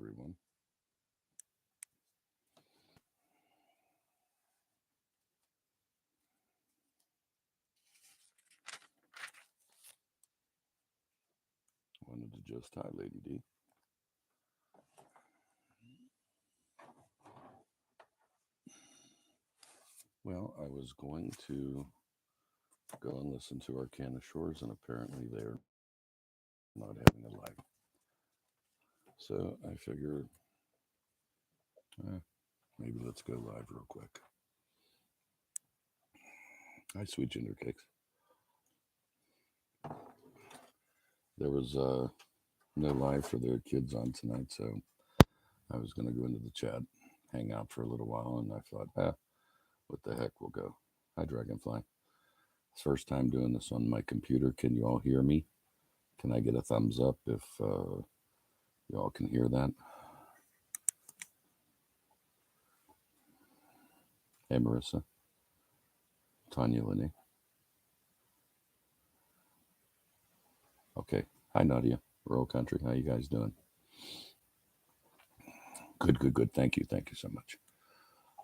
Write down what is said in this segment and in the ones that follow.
everyone. Wanted to just hi, Lady D. Well, I was going to go and listen to Arcana Shores, and apparently they're not having a live. So I figured, eh, maybe let's go live real quick. Hi, Sweet Ginger Cakes. There was no live for their kids on tonight, so I was going to go into the chat, hang out for a little while, and I thought, what the heck, we'll go. Hi, Dragonfly. First time doing this on my computer. Can you all hear me? Can I get a thumbs up if y'all can hear that? Hey, Marissa, Tanya, Linney. Okay. Hi, Nadia. Rural Country. How you guys doing? Good, good, good. Thank you. Thank you so much.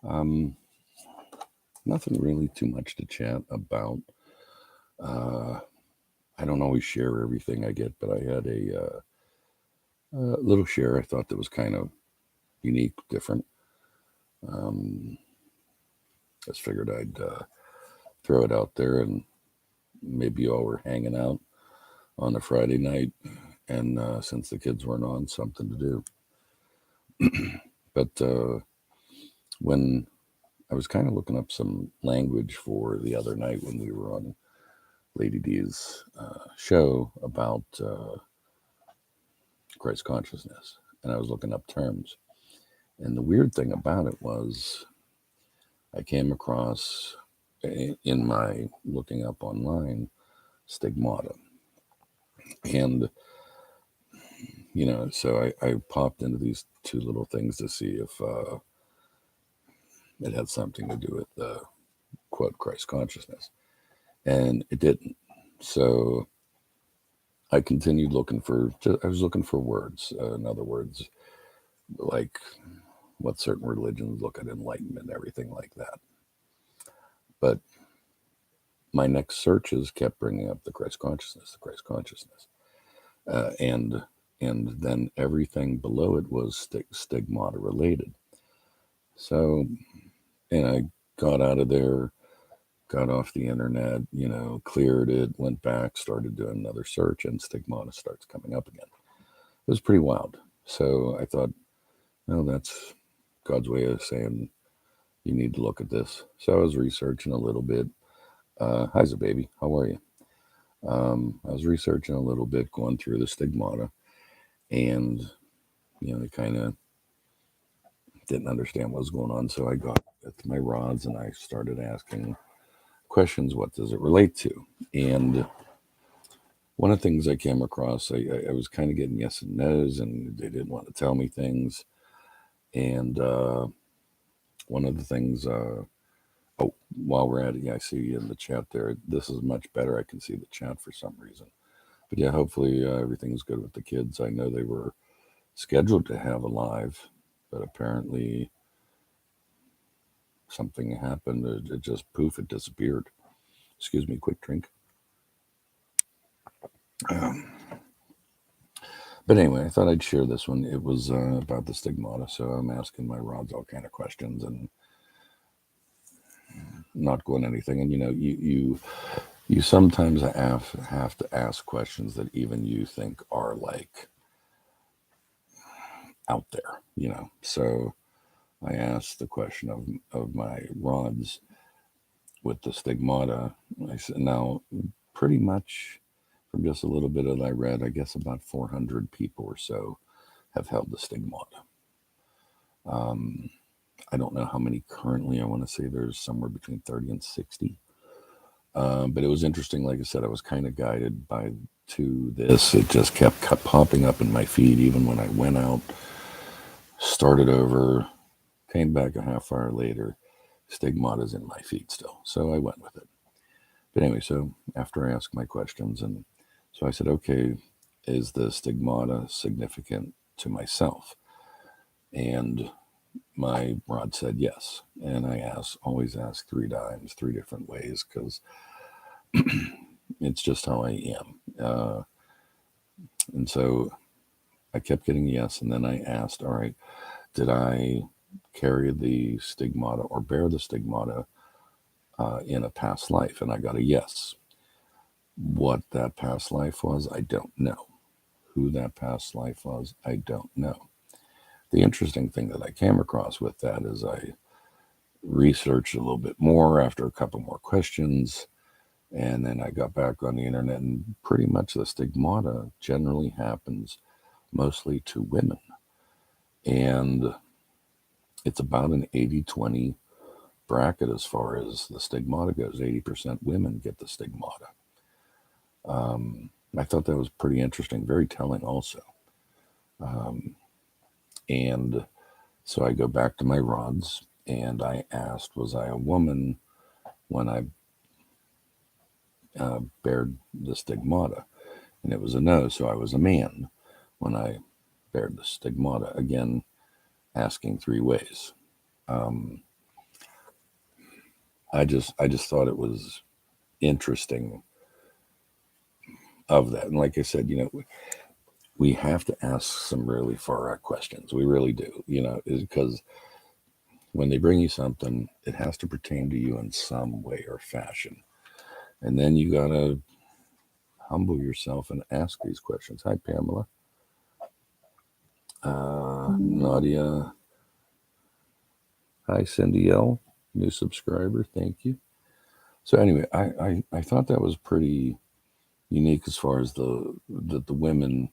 Um, Nothing really too much to chat about. Uh, I don't always share everything I get, but I had a little share I thought that was kind of unique, different. Um, just figured I'd throw it out there, and maybe y'all were hanging out on a Friday night, and since the kids weren't on, something to do. But when I was kind of looking up some language for the other night when we were on Lady D's show about Christ consciousness, and I was looking up terms. And the weird thing about it was, I came across in my looking up online stigmata, and so I popped into these two little things to see if it had something to do with the quote Christ consciousness, and it didn't. So I continued looking for. I was looking for words. In other words, like what certain religions look at enlightenment, everything like that. But my next searches kept bringing up the Christ consciousness, and then everything below it was stigmata related. So, and I got out of there, got off the internet, cleared it, went back, started doing another search, and stigmata starts coming up again. It was pretty wild. So I thought, no, that's God's way of saying you need to look at this. So I was researching a little bit. Hi, baby. How are you? I was researching a little bit, going through the stigmata, and I kind of didn't understand what was going on. So I got my rods and I started asking questions. What does it relate to? And one of the things I came across, I was kind of getting yes and no's, and they didn't want to tell me things. And one of the things, oh, while we're at it, yeah, I see in the chat there. This is much better. I can see the chat for some reason. But yeah, hopefully everything's good with the kids. I know they were scheduled to have a live, but apparently something happened. It just poof, it disappeared. Excuse me, quick drink. Um, but anyway, I thought I'd share this one. It was about the stigmata, so I'm asking my rods all kind of questions and not going anything. And you sometimes have to ask questions that even you think are like out there. So I asked the question of my rods with the stigmata. I said, now, pretty much from just a little bit that I read, I guess about 400 people or so have held the stigmata. I don't know how many currently. I want to say there's somewhere between 30 and 60. But it was interesting. Like I said, I was kind of guided to this. It just kept popping up in my feed, even when I went out, started over, came back a half hour later. Stigmata's in my feed still. So I went with it. But anyway, so after I asked my questions, and so I said, okay, is the stigmata significant to myself? And my rod said yes. And I always ask 3 times, 3 different ways, because it's just how I am. And so I kept getting yes. And then I asked, all right, did I carry the stigmata or bear the stigmata in a past life? And I got a yes. What that past life was, I don't know. Who that past life was, I don't know. The interesting thing that I came across with that is I researched a little bit more after a couple more questions, and then I got back on the internet, and pretty much the stigmata generally happens mostly to women. And it's about an 80-20 bracket as far as the stigmata goes. 80% women get the stigmata. I thought that was pretty interesting, very telling also. And so I go back to my rods and I asked, was I a woman when I bared the stigmata? And it was a no. So I was a man when I bared the stigmata. Again, asking 3 ways. I just thought it was interesting of that. And like I said, we have to ask some really far out questions. We really do, because when they bring you something, it has to pertain to you in some way or fashion. And then you got to humble yourself and ask these questions. Hi, Pamela. Nadia. Hi, Cindy L. New subscriber. Thank you. So anyway, I thought that was pretty unique as far as the women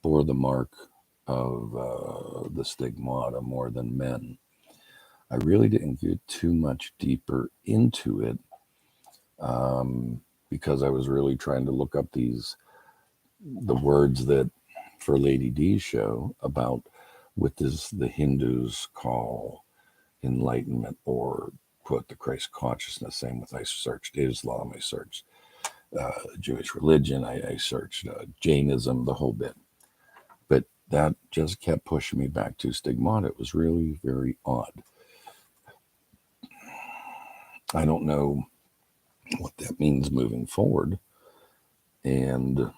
bore the mark of the stigmata more than men. I really didn't get too much deeper into it because I was really trying to look up the words that for Lady D's show about what does the Hindus call enlightenment or put the Christ consciousness. Same with I searched Islam, I searched Jewish religion, I searched Jainism, the whole bit. But that just kept pushing me back to stigmata. It was really very odd. I don't know what that means moving forward. And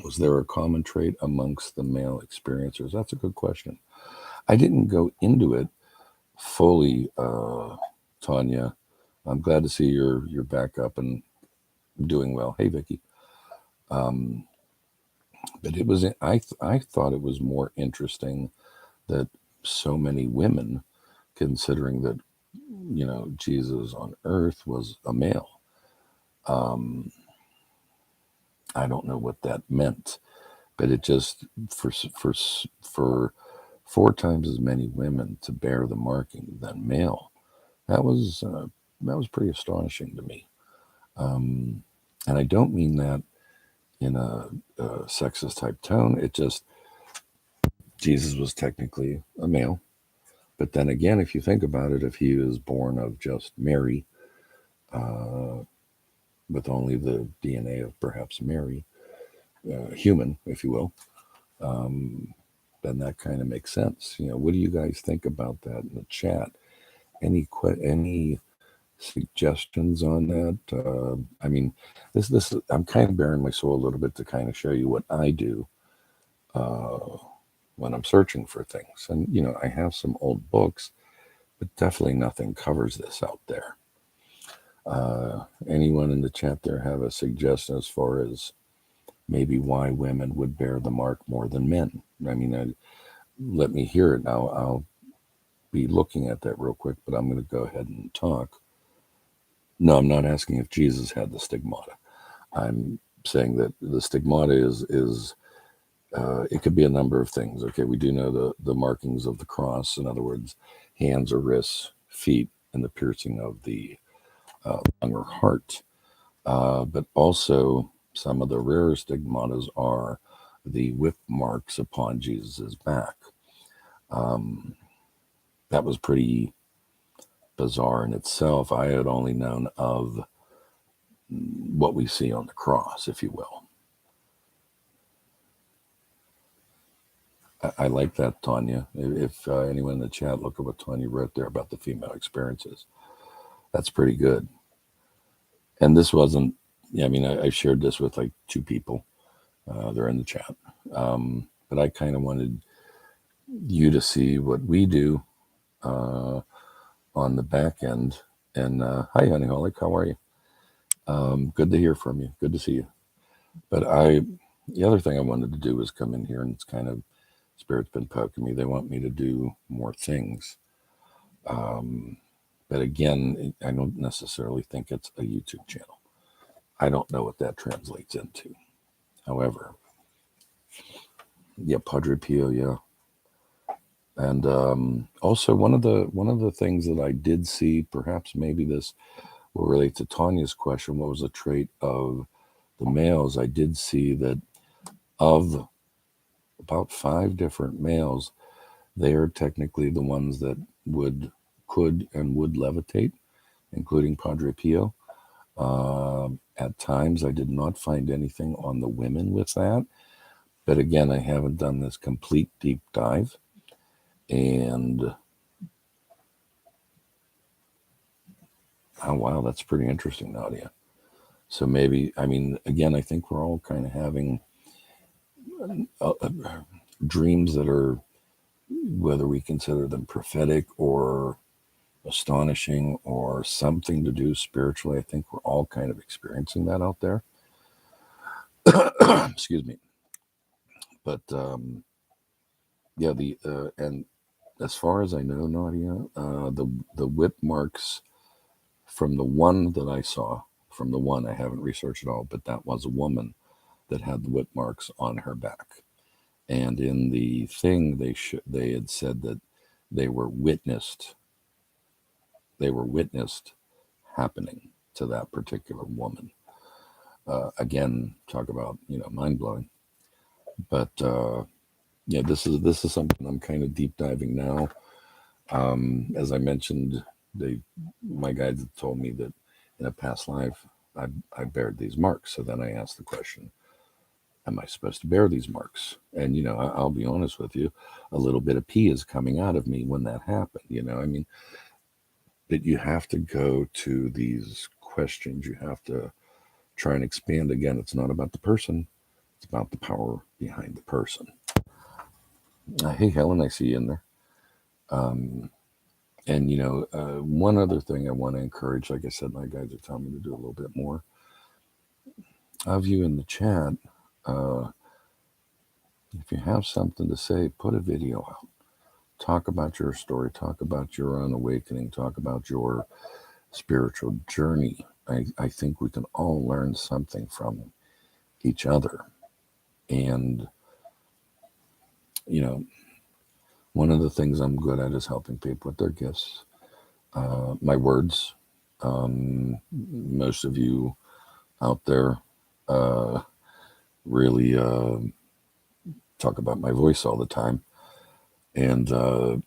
was there a common trait amongst the male experiencers? That's a good question. I didn't go into it fully, Tanya. I'm glad to see you're back up and doing well. Hey, Vicky. But it was I thought it was more interesting that so many women, considering that Jesus on earth was a male. I don't know what that meant, but it just for 4 times as many women to bear the marking than male. That was pretty astonishing to me. And I don't mean that in a sexist type tone. It just Jesus was technically a male. But then again, if you think about it, if he was born of just Mary, with only the DNA of perhaps Mary, human, if you will, then that kind of makes sense. What do you guys think about that in the chat? Any suggestions on that? I mean, this I'm kind of bearing my soul a little bit to kind of show you what I do when I'm searching for things. And I have some old books, but definitely nothing covers this out there. Anyone in the chat there have a suggestion as far as maybe why women would bear the mark more than men? I mean, let me hear it now. I'll be looking at that real quick, but I'm going to go ahead and talk. No, I'm not asking if Jesus had the stigmata. I'm saying that the stigmata is it could be a number of things. Okay, we do know the markings of the cross. In other words, hands or wrists, feet, and the piercing of the lung or heart. But also, some of the rarer stigmatas are the whip marks upon Jesus's back. That was pretty bizarre in itself. I had only known of what we see on the cross, if you will. I like that, Tanya. If anyone in the chat, look at what Tanya wrote there about the female experiences. That's pretty good. And this wasn't, yeah, I mean, I shared this with like 2 people. They're in the chat. But I kind of wanted you to see what we do on the back end. And hi, Honeyholic, how are you? Good to hear from you. Good to see you. But the other thing I wanted to do was come in here, and it's kind of, Spirit's been poking me. They want me to do more things. But again, I don't necessarily think it's a YouTube channel. I don't know what that translates into. However, yeah, Padre Pio, yeah. And also one of the things that I did see, perhaps maybe this will relate to Tanya's question, what was a trait of the males? I did see that of about 5 different males, they are technically the ones that could and would levitate, including Padre Pio. At times, I did not find anything on the women with that. But again, I haven't done this complete deep dive. And oh, wow, that's pretty interesting, Nadia. So maybe, I mean, again, I think we're all kind of having dreams that are, whether we consider them prophetic or astonishing or something to do spiritually. I think we're all kind of experiencing that out there. Excuse me. But yeah, and as far as I know, Nadia, the whip marks from the one that I saw, from the one I haven't researched at all, but that was a woman that had the whip marks on her back. And in the thing, they had said that they were witnessed happening to that particular woman. Again, talk about mind blowing. But yeah, this is something I'm kind of deep diving now. As I mentioned, my guides have told me that in a past life I bared these marks. So then I asked the question, am I supposed to bear these marks? And I'll be honest with you, a little bit of pee is coming out of me when that happened. I mean, that you have to go to these questions. You have to try and expand. Again, it's not about the person, it's about the power behind the person. Hey, Helen, I see you in there. And one other thing I want to encourage, like I said, my guides are telling me to do a little bit more of you in the chat. If you have something to say, put a video out. Talk about your story. Talk about your own awakening. Talk about your spiritual journey. I think we can all learn something from each other. And, one of the things I'm good at is helping people with their gifts. My words. Most of you out there really talk about my voice all the time. And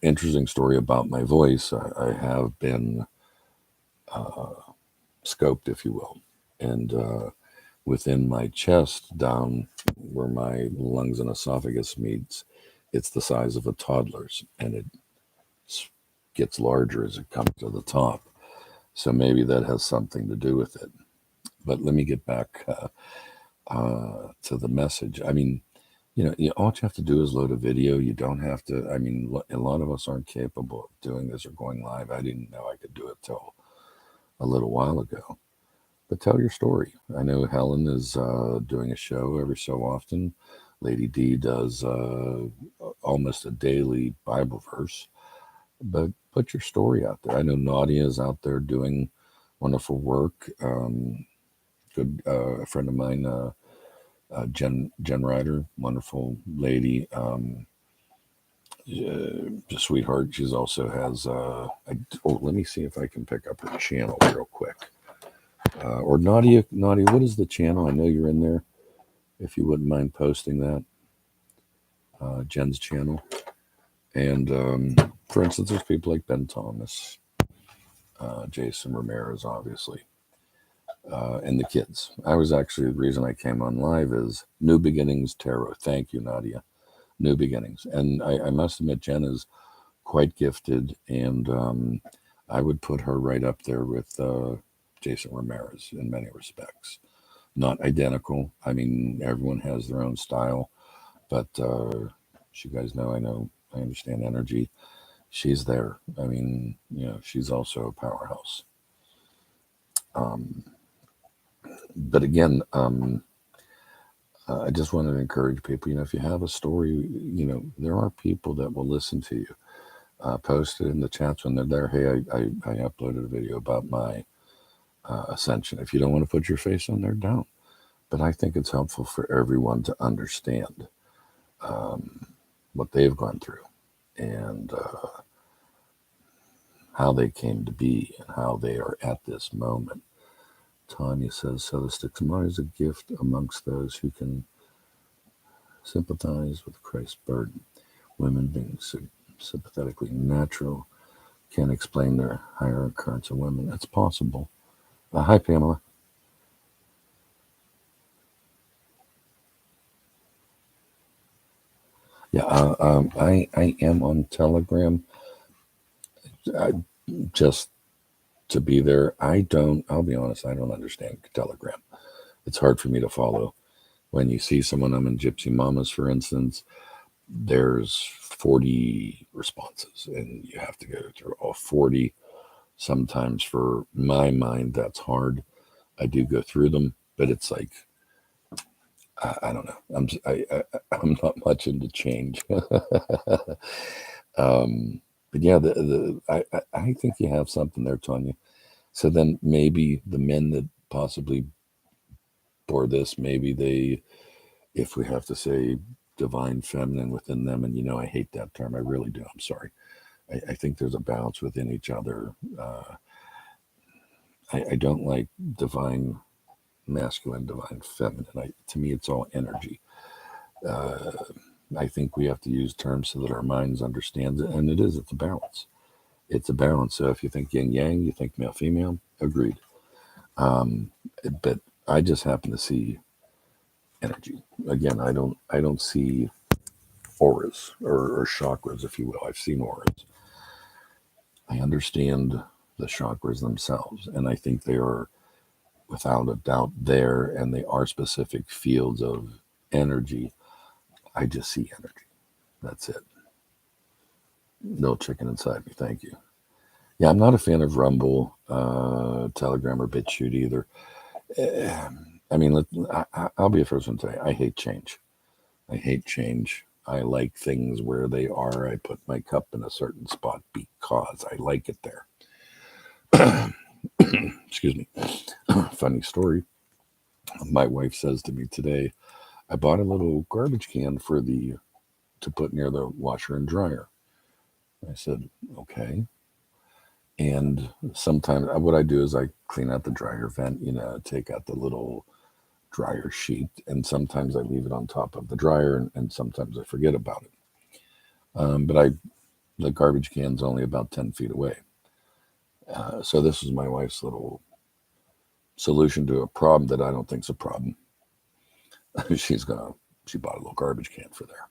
interesting story about my voice. I have been scoped, if you will, and within my chest, down where my lungs and esophagus meets, it's the size of a toddler's, and it gets larger as it comes to the top. So maybe that has something to do with it. But let me get back to the message. I mean, all you have to do is load a video. You don't have to. I mean, a lot of us aren't capable of doing this or going live. I didn't know I could do it till a little while ago. But tell your story. I know Helen is doing a show every so often. Lady D does almost a daily Bible verse. But put your story out there. I know Nadia is out there doing wonderful work. Good a friend of mine, Jen Ryder, wonderful lady, sweetheart. She's also has. Let me see if I can pick up her channel real quick. Or Nadia, what is the channel? I know you're in there. If you wouldn't mind posting that, Jen's channel. And for instance, there's people like Ben Thomas, Jason Ramirez, obviously. And the kids. The reason I came on live is New Beginnings Tarot. Thank you, Nadia. new beginnings. And I must admit, Jen is quite gifted, and I would put her right up there with Jason Ramirez in many respects. Not identical. I mean, everyone has their own style, but as you guys know, I understand energy. She's there. I mean, she's also a powerhouse. Um, but again, I just wanted to encourage people. If you have a story, there are people that will listen to you. Post it in the chats when they're there. Hey, I uploaded a video about my ascension. If you don't want to put your face on there, don't. But I think it's helpful for everyone to understand um, what they've gone through and how they came to be and how they are at this moment. Tanya says, so the stigmata is a gift amongst those who can sympathize with Christ's burden. Women being sympathetically natural can explain their higher currents of women. It's possible. Hi, Pamela. Yeah, I am on Telegram. I, just to be there. I'll be honest, I don't understand Telegram. It's hard for me to follow. When you see someone, I'm in Gypsy Mamas, for instance, there's 40 responses, and you have to go through all 40. Sometimes for my mind, that's hard. I do go through them, but it's like, I don't know. I'm not much into change. But yeah, I think you have something there, Tanya. So then maybe the men that possibly bore this, maybe they, if we have to say divine feminine within them, and I hate that term, I really do. I'm sorry. I think there's a balance within each other. I don't like divine masculine, divine feminine. To me, it's all energy. I think we have to use terms so that our minds understand it, and it's a balance. It's a balance. So if you think yin yang, you think male female, agreed. Um, but I just happen to see energy. Again, I don't see auras or chakras, if you will. I've seen auras. I understand the chakras themselves, and I think they are without a doubt there, and they are specific fields of energy. I just see energy. That's it. No chicken inside me. Thank you. Yeah, I'm not a fan of Rumble, Telegram, or BitChute either. I mean, I'll be the first one to say I hate change. I hate change. I like things where they are. I put my cup in a certain spot because I like it there. Excuse me. Funny story. My wife says to me today, I bought a little garbage can to put near the washer and dryer. I said, okay. And sometimes what I do is I clean out the dryer vent, take out the little dryer sheet, and sometimes I leave it on top of the dryer, and sometimes I forget about it. But the garbage can's only about 10 feet away. So this is my wife's little solution to a problem that I don't think's a problem. She bought a little garbage can for there.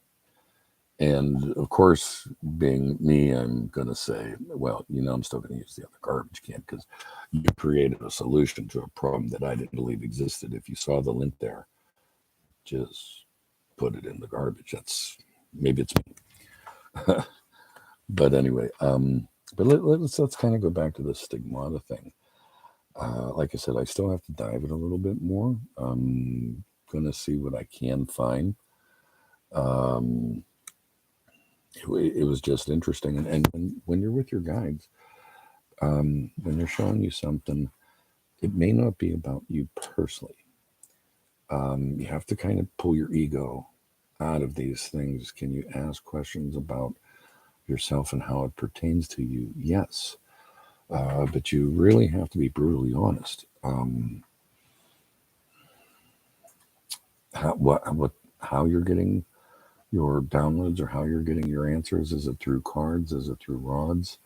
And of course, being me, I'm going to say, well, I'm still going to use the other garbage can because you created a solution to a problem that I didn't believe existed. If you saw the lint there, just put it in the garbage. Maybe it's me. But anyway, but let's kind of go back to the stigmata thing. Like I said, I still have to dive it a little bit more. I'm going to see what I can find. It was just interesting. And when you're with your guides, when they're showing you something, it may not be about you personally. You have to kind of pull your ego out of these things. Can you ask questions about yourself and how it pertains to you? Yes. But you really have to be brutally honest. How you're getting your downloads or how you're getting your answers? Is it through cards? Is it through rods?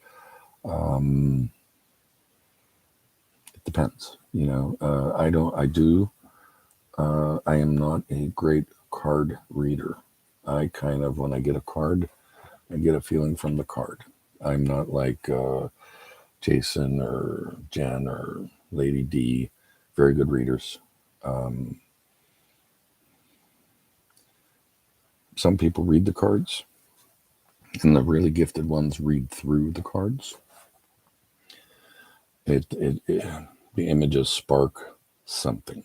It depends. I am not a great card reader. I kind of, when I get a card, I get a feeling from the card. I'm not like Jason or Jen or Lady D, very good readers. Um, some people read the cards, and the really gifted ones read through the cards. It the images spark something.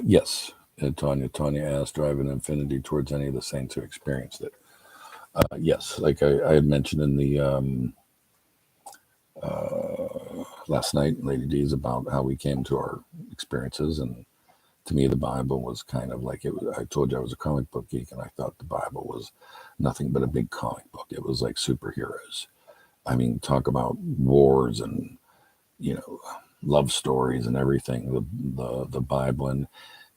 Yes, Tanya asked, "Do I have an affinity towards any of the saints who experienced it?" Yes, like I had mentioned in the last night, Lady D's, about how we came to our experiences, and to me, the Bible was kind of like it was. I told you I was a comic book geek, and I thought the Bible was nothing but a big comic book. It was like superheroes. I mean, talk about wars and you know love stories and everything. The Bible and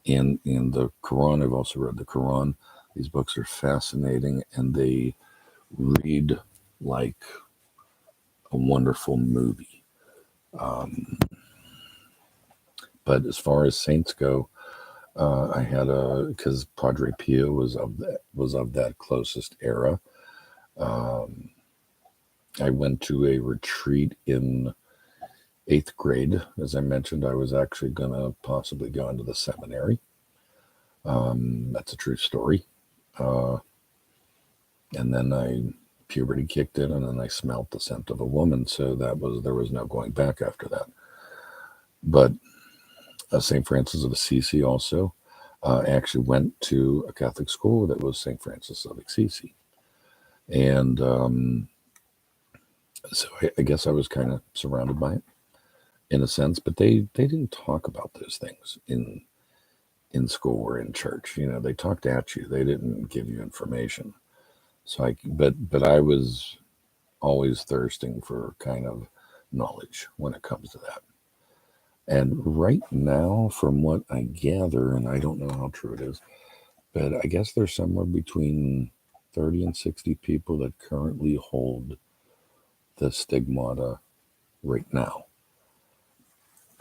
the Quran. I've also read the Quran. These books are fascinating, and they read like a wonderful movie. Um, but as far as saints go, I had a because Padre Pio was of that closest era. Um, I went to a retreat in eighth grade. As I mentioned, I was actually going to possibly go into the seminary. That's a true story. Uh, and then puberty kicked in, and then I smelt the scent of a woman. So there was no going back after that. But St. Francis of Assisi also. I actually went to a Catholic school that was St. Francis of Assisi. And so I guess I was kind of surrounded by it in a sense, but they didn't talk about those things in school or in church. You know, they talked at you. They didn't give you information. So but I was always thirsting for kind of knowledge when it comes to that. And right now, from what I gather, and I don't know how true it is, but I guess there's somewhere between 30 and 60 people that currently hold the stigmata right now.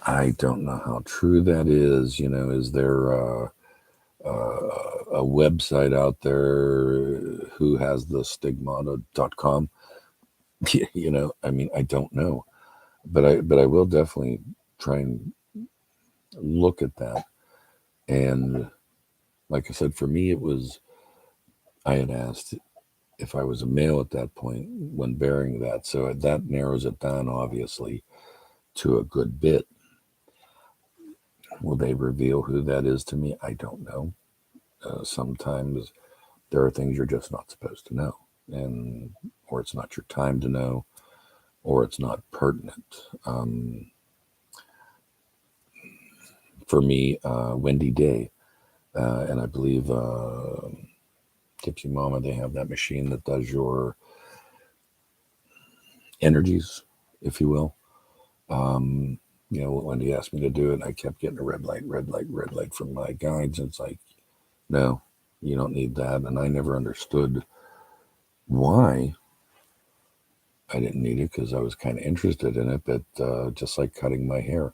I don't know how true that is. You know, is there a website out there who has the stigmata.com? You know, I mean, I don't know, but I will definitely try and look at that. And like I said, for me, it was I had asked if I was a male at that point when bearing that, so that narrows it down obviously to a good bit. Will they reveal who that is to me? I don't know. Sometimes there are things you're just not supposed to know, and or it's not your time to know, or it's not pertinent. Um, for me, Wendy Day, and I believe Tipsy Mama, they have that machine that does your energies, if you will. Um, you know, Wendy asked me to do it, and I kept getting a red light, red light, red light from my guides. And it's like, no, you don't need that. And I never understood why I didn't need it because I was kind of interested in it. But just like cutting my hair,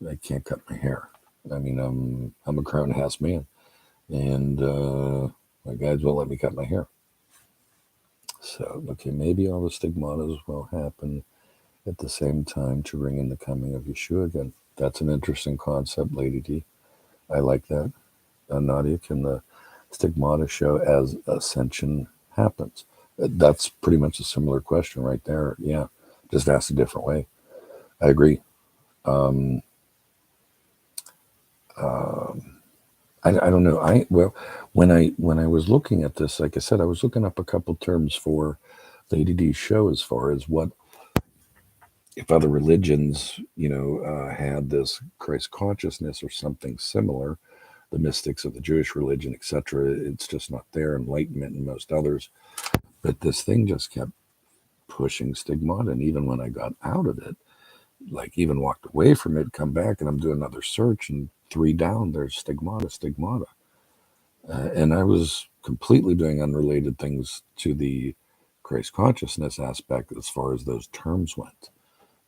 I can't cut my hair. I mean, I'm a crown house man, and my guides won't let me cut my hair. So okay, maybe all the stigmatas will happen at the same time to ring in the coming of Yeshua again. That's an interesting concept, Lady D. I like that. Nadia, can the stigmata show as ascension happens? That's pretty much a similar question right there. Yeah, just asked a different way. I agree. Um, um, I don't know. When I was looking at this, like I said, I was looking up a couple terms for Lady D's show as far as what if other religions, had this Christ consciousness or something similar, the mystics of the Jewish religion, etc. It's just not there. Enlightenment and most others, but this thing just kept pushing stigmata. And even when I got out of it, like even walked away from it, come back, and I'm doing another search, and three down, there's stigmata, stigmata. And I was completely doing unrelated things to the Christ consciousness aspect as far as those terms went.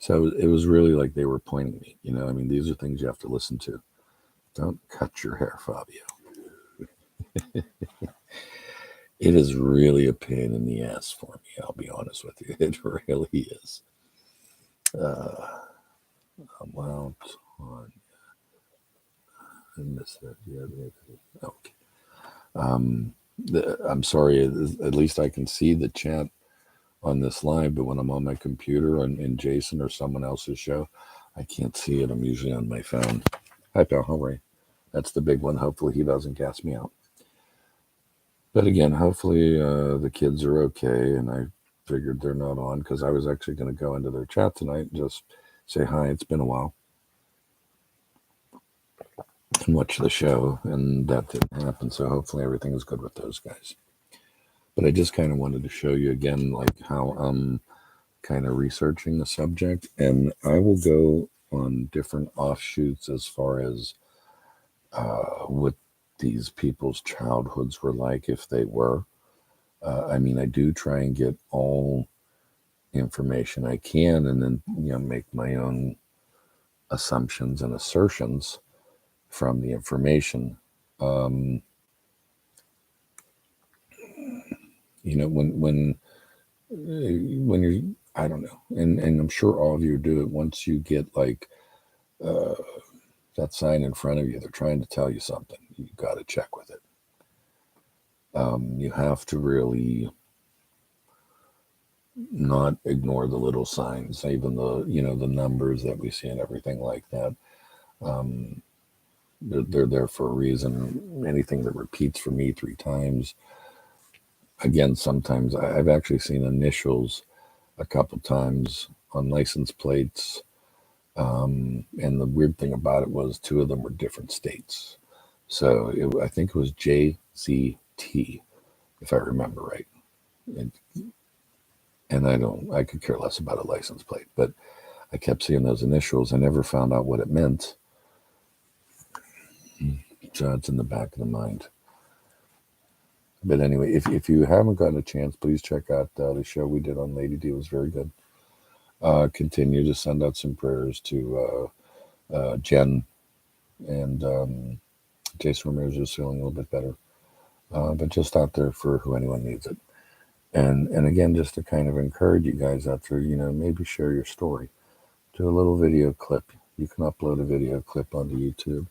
So it was really like they were pointing me, I mean, these are things you have to listen to. Don't cut your hair, Fabio. It is really a pain in the ass for me, I'll be honest with you. It really is. Uh, amount on, I missed that. Yeah, okay. Um, I'm sorry, at least I can see the chat on this live, but when I'm on my computer and in Jason or someone else's show, I can't see it. I'm usually on my phone. Hi, pal. How are you? That's the big one. Hopefully he doesn't gas me out. But again, hopefully the kids are okay. And I figured they're not on because I was actually going to go into their chat tonight and just say hi. It's been a while. And watch the show. And that didn't happen. So hopefully everything is good with those guys. But I just kind of wanted to show you again, like how I'm kind of researching the subject. And I will go on different offshoots as far as what these people's childhoods were like, if they were. I mean, I do try and get all information I can, and then make my own assumptions and assertions from the information. Um, when you're, I don't know, and I'm sure all of you do it. Once you get like that sign in front of you, they're trying to tell you something. You got to check with it. You have to really not ignore the little signs, even the numbers that we see and everything like that. Um, they're there for a reason. Anything that repeats for me 3 times, again, sometimes I've actually seen initials a couple times on license plates. And the weird thing about it was 2 of them were different states. So I think it was JZT, if I remember right. And I could care less about a license plate, but I kept seeing those initials. I never found out what it meant. So it's in the back of the mind. But anyway, if you haven't gotten a chance, please check out the show we did on Lady D. It was very good. Continue to send out some prayers to Jen and Jason Ramirez is feeling a little bit better. But just out there for who anyone needs it. And again, just to kind of encourage you guys out there, maybe share your story. Do a little video clip. You can upload a video clip onto YouTube.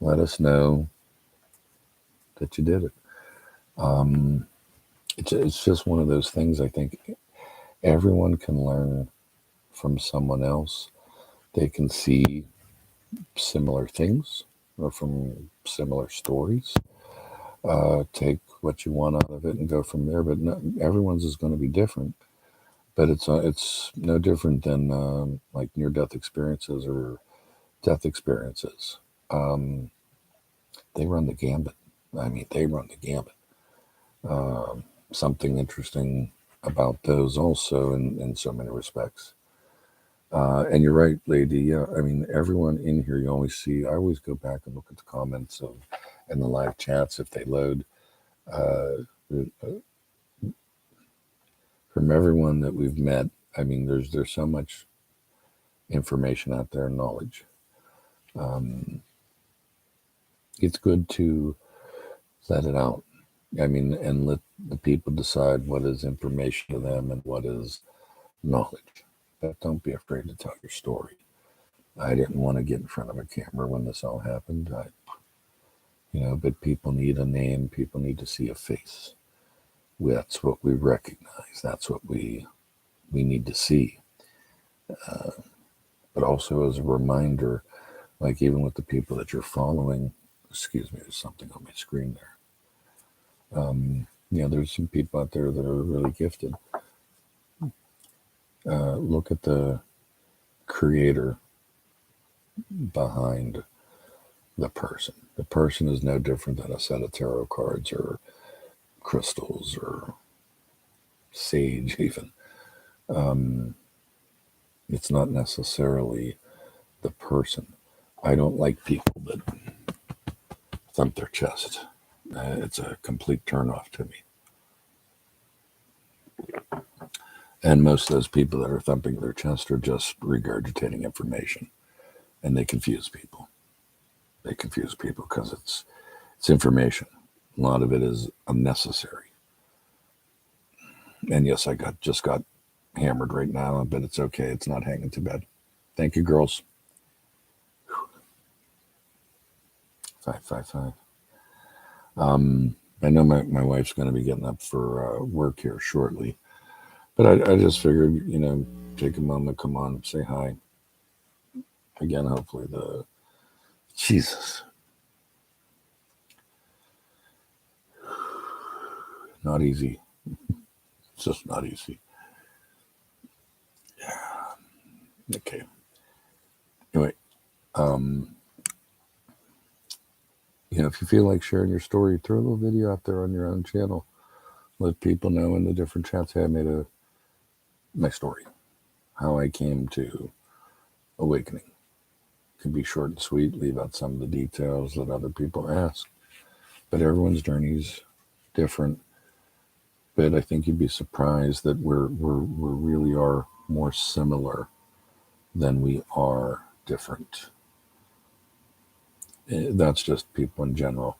Let us know that you did it. It's just one of those things. I think everyone can learn from someone else. They can see similar things or from similar stories. Take what you want out of it and go from there. But everyone's is going to be different. But it's no different than like near-death experiences or death experiences. They run the gambit. I mean, they run the gambit. Something interesting about those also in so many respects. And you're right, lady. Yeah, I mean, everyone in here, you always see. I always go back and look at the comments and the live chats if they load. From everyone that we've met, I mean, there's so much information out there, knowledge. It's good to let it out. I mean, and let the people decide what is information to them and what is knowledge. But don't be afraid to tell your story. I didn't want to get in front of a camera when this all happened. But people need a name. People need to see a face. That's what we recognize. That's what we need to see. But also as a reminder, like even with the people that you're following, excuse me, there's something on my screen there. There's some people out there that are really gifted. Look at the creator behind the person. The person is no different than a set of tarot cards or crystals or sage even. It's not necessarily the person. I don't like people that thump their chest. It's a complete turnoff to me. And most of those people that are thumping their chest are just regurgitating information, and they confuse people. They confuse people because it's information. A lot of it is unnecessary. And yes, I just got hammered right now, but it's okay. It's not hanging too bad. Thank you, girls. 555. I know my wife's going to be getting up for work here shortly, but I just figured, take a moment, come on, say hi. Again, hopefully Jesus. Not easy. It's just not easy. Yeah. Okay. Anyway, if you feel like sharing your story, throw a little video out there on your own channel. Let people know in the different chats, hey, I made my story, how I came to awakening. It can be short and sweet, leave out some of the details that other people ask. But everyone's journey is different. But I think you'd be surprised that we really are more similar than we are different. That's just people in general.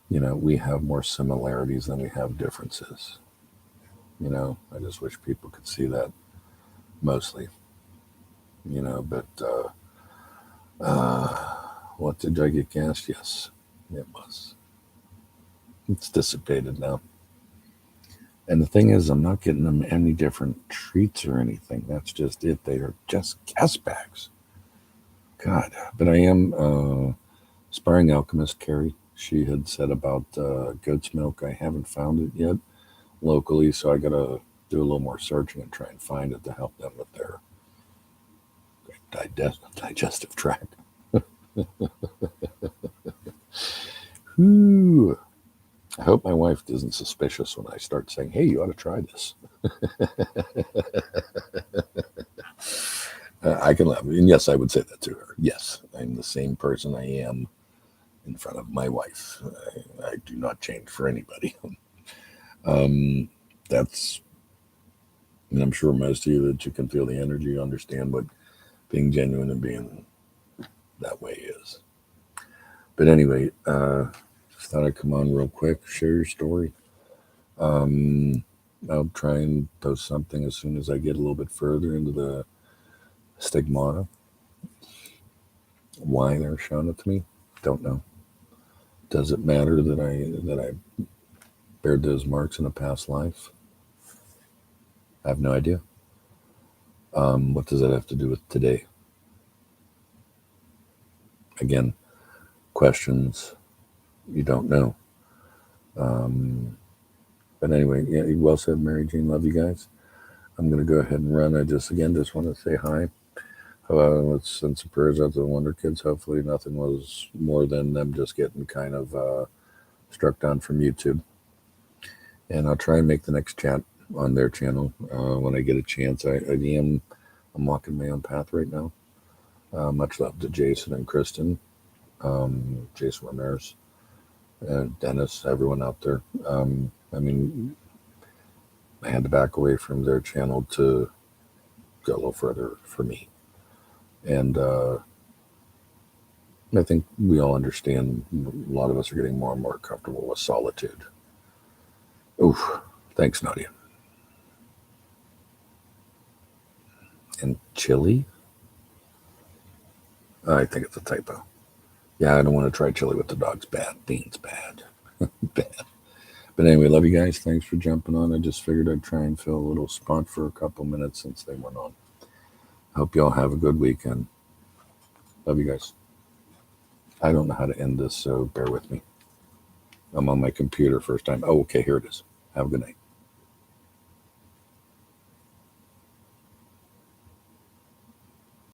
We have more similarities than we have differences. I just wish people could see that mostly. But what did I get gassed? Yes, it was. It's dissipated now. And the thing is, I'm not getting them any different treats or anything. That's just it. They are just gas bags. God. But I am aspiring alchemist Carrie. She had said about goat's milk. I haven't found it yet locally, so I got to do a little more searching and try and find it to help them with their digestive tract. Whew. I hope my wife isn't suspicious when I start saying, hey, you ought to try this. I can laugh. And yes, I would say that to her. Yes, I'm the same person I am in front of my wife. I do not change for anybody. That's, and I'm sure most of you that you can feel the energy, understand what being genuine and being that way is. But anyway, just thought I'd come on real quick, share your story. I'll try and post something as soon as I get a little bit further into the stigmata. Why they're showing it to me, don't know. Does it matter that I bared those marks in a past life? I have no idea. What does that have to do with today? Again, questions you don't know. But anyway, yeah, well said, Mary Jane. Love you guys. I'm going to go ahead and run. I just want to say hi. Let's send some prayers out to the Wonder Kids. Hopefully, nothing was more than them just getting kind of struck down from YouTube. And I'll try and make the next chat on their channel when I get a chance. I'm walking my own path right now. Much love to Jason and Kristen, Jason Ramirez, and Dennis, everyone out there. I had to back away from their channel to go a little further for me. And I think we all understand, a lot of us are getting more and more comfortable with solitude. Oof. Thanks, Nadia. And chili? I think it's a typo. Yeah, I don't want to try chili with the dogs. Bad. Beans, bad. Bad. But anyway, love you guys. Thanks for jumping on. I just figured I'd try and fill a little spot for a couple minutes since they went on. Hope you all have a good weekend. Love you guys. I don't know how to end this, so bear with me. I'm on my computer first time. Oh, okay, here it is. Have a good night.